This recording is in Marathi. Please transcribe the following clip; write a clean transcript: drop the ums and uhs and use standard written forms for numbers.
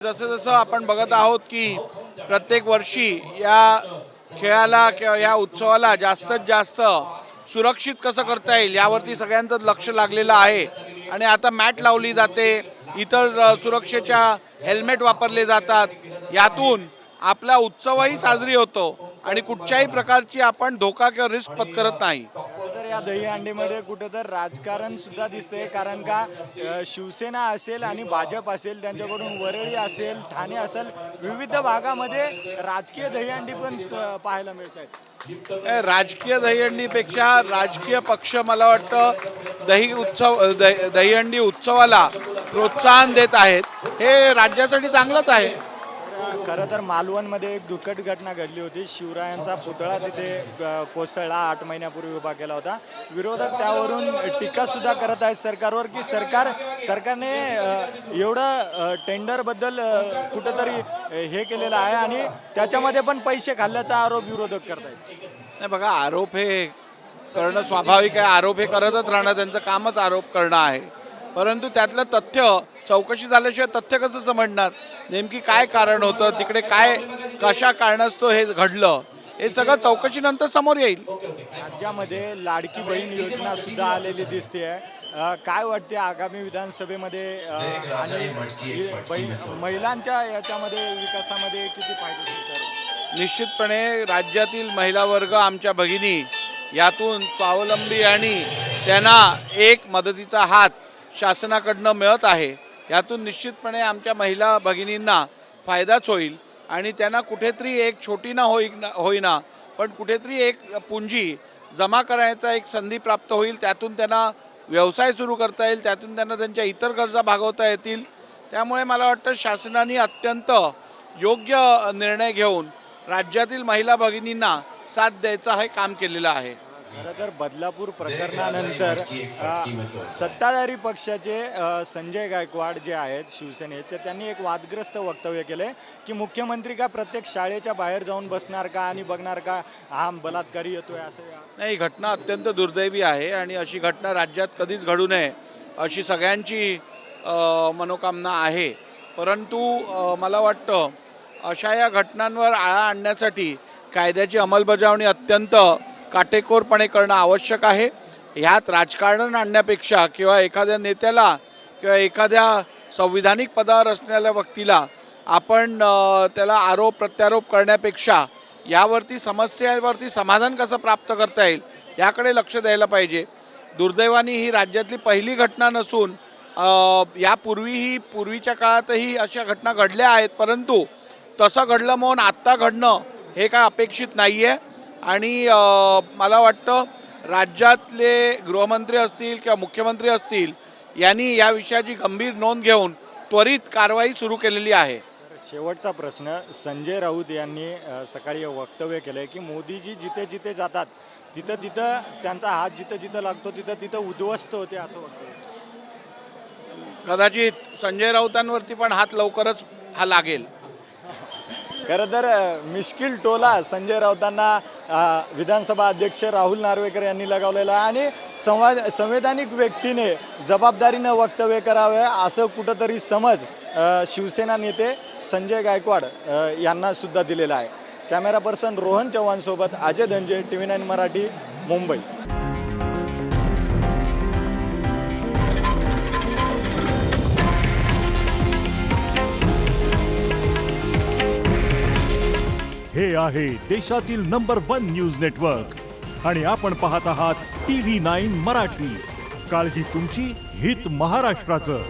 जसं जसं आपण बघत आहोत की प्रत्येक वर्षी या खेळाला किंवा या उत्सवाला जास्तीत जास्त सुरक्षित कसं करता येईल यावरती सगळ्यांचंच लक्ष लागलेलं आहे आणि आता मॅट लावली जाते, इतर सुरक्षेच्या हेल्मेट वापरले जातात, यातून आपला उत्सवही साजरी होतो आणि कुठच्याही प्रकारची आपण धोका किंवा रिस्क पत्करत नाही. तर या दहीहंडीमध्ये कुठेतर राजकारण सुद्धा दिसतंय, कारण का शिवसेना असेल आणि भाजप असेल, त्यांच्याकडून वरळी असेल, ठाणे असेल, विविध भागामध्ये राजकीय दहीहंडी पण पाहायला मिळत आहेत. राजकीय दहीहंडीपेक्षा राजकीय पक्ष मला वाटतं दहीहंडी उत्सवाला प्रोत्साहन देत आहेत. हे राज्यासाठी चांगलंच आहे. खरं तर मालवणमध्ये एक दुःखद घटना घडली होती. शिवरायांचा पुतळा तिथे कोसळला 8 महिन्यापूर्वी उभा केला होता. विरोधक त्यावरून टीका सुद्धा करत आहेत सरकारवर, की सरकारने एवढं टेंडरबद्दल कुठंतरी हे केलेलं आहे आणि त्याच्यामध्ये पण पैसे खाल्ल्याचा आरोप विरोधक करत आहेत. नाही बघा, आरोप हे करणं स्वाभाविक आहे. आरोप हे करतच राहणं, त्यांचं कामच आरोप करणं आहे. परंतु त्यातलं तथ्य चौकशी झाल्याशिवाय तथ्य कसं समजणार, नेमकी काय कारण होतं तिकडे, काय कशा कारणास्तव हे घडलं, हे सगळं चौकशीनंतर समोर येईल. राज्यामध्ये लाडकी बहीण योजना सुद्धा आलेली दिसते आहे. काय वाटते आगामी विधानसभेमध्ये आणि महिलांच्या याच्यामध्ये विकासामध्ये किती फायदेशीर ठरेल? निश्चितपणे राज्यातील महिला वर्ग, आमच्या भगिनी यातून स्वावलंबी आणि त्यांना एक मदतीचा हात शासनाकडनं मिळत आहे. यातून निश्चितपणे आमच्या महिला भगिनींना फायदाच होईल आणि त्यांना कुठेतरी एक छोटी ना होईना पण कुठेतरी एक पुंजी जमा करायचा एक संधी प्राप्त होईल. त्यातून त्यांना व्यवसाय सुरू करता येईल, त्यातून त्यांना त्यांच्या इतर गरजा भागवता येतील. त्यामुळे मला वाटतं शासनाने अत्यंत योग्य निर्णय घेऊन राज्यातील महिला भगिनींना साथ द्यायचं हे काम केलेलं आहे. खरं तर बदलापूर प्रकरणानंतर सत्ताधारी पक्षाचे संजय गायकवाड जे आहेत शिवसेनेचे, त्यांनी एक वादग्रस्त वक्तव्य केले की मुख्यमंत्री का प्रत्येक शाळेच्या बाहेर जाऊन बसणार का आणि बघणार का हा बलात्कारी येतोय असं? नाही, घटना अत्यंत दुर्दैवी आहे आणि अशी घटना राज्यात कधीच घडू नये अशी सगळ्यांची मनोकामना आहे. परंतु मला वाटतं अशा या घटनांवर आळा आणण्यासाठी कायद्याची अंमलबजावणी अत्यंत काटेकोरपणे करणं आवश्यक आहे. ह्यात राजकारण आणण्यापेक्षा किंवा एखाद्या नेत्याला किंवा एखाद्या संविधानिक पदावर असलेल्या व्यक्तीला आपण त्याला आरोप प्रत्यारोप करण्यापेक्षा यावरती समस्यावरती समाधान कसं प्राप्त करता येईल याकडे लक्ष द्यायला पाहिजे. दुर्दैवाने ही राज्यातली पहिली घटना नसून पूर्वीच्या काळातही अशा घटना घडल्या आहेत, परंतु तसं घडलं म्हणून आत्ता घडणं हे काय अपेक्षित नाही आहे. आणि मला वाटतं राज्यातले गृहमंत्री असतील किंवा मुख्यमंत्री असतील यांनी या विषयाची गंभीर नोंद घेऊन त्वरित कारवाई सुरू केलेली आहे. शेवटचा प्रश्न, संजय राऊत यांनी सकाळी वक्तव्य केलं की मोदीजी जिथे जिथे जातात तिथं तिथं त्यांचा हात जिथं जिथं लागतो तिथं तिथं उद्ध्वस्त होते असं वक्तव्य. कदाचित संजय राऊतांवरती पण हात लवकरच हा लागेल. खरं तर मिश्किल टोला संजय राऊतांना विधानसभा अध्यक्ष राहुल नार्वेकर यांनी लगावलेला आहे आणि संवैधानिक व्यक्तीने जबाबदारीनं वक्तव्य करावे असं कुठंतरी समज शिवसेना नेते संजय गायकवाड यांना सुद्धा दिलेला आहे. कॅमेरा पर्सन रोहन चव्हाणसोबत अजय धनंजय, TV9 मराठी, मुंबई. हे आहे देशातील नंबर 1 न्यूज नेटवर्क आणि आपण पाहत आहात TV9 मराठी. काळजी तुमची, हित महाराष्ट्राचं.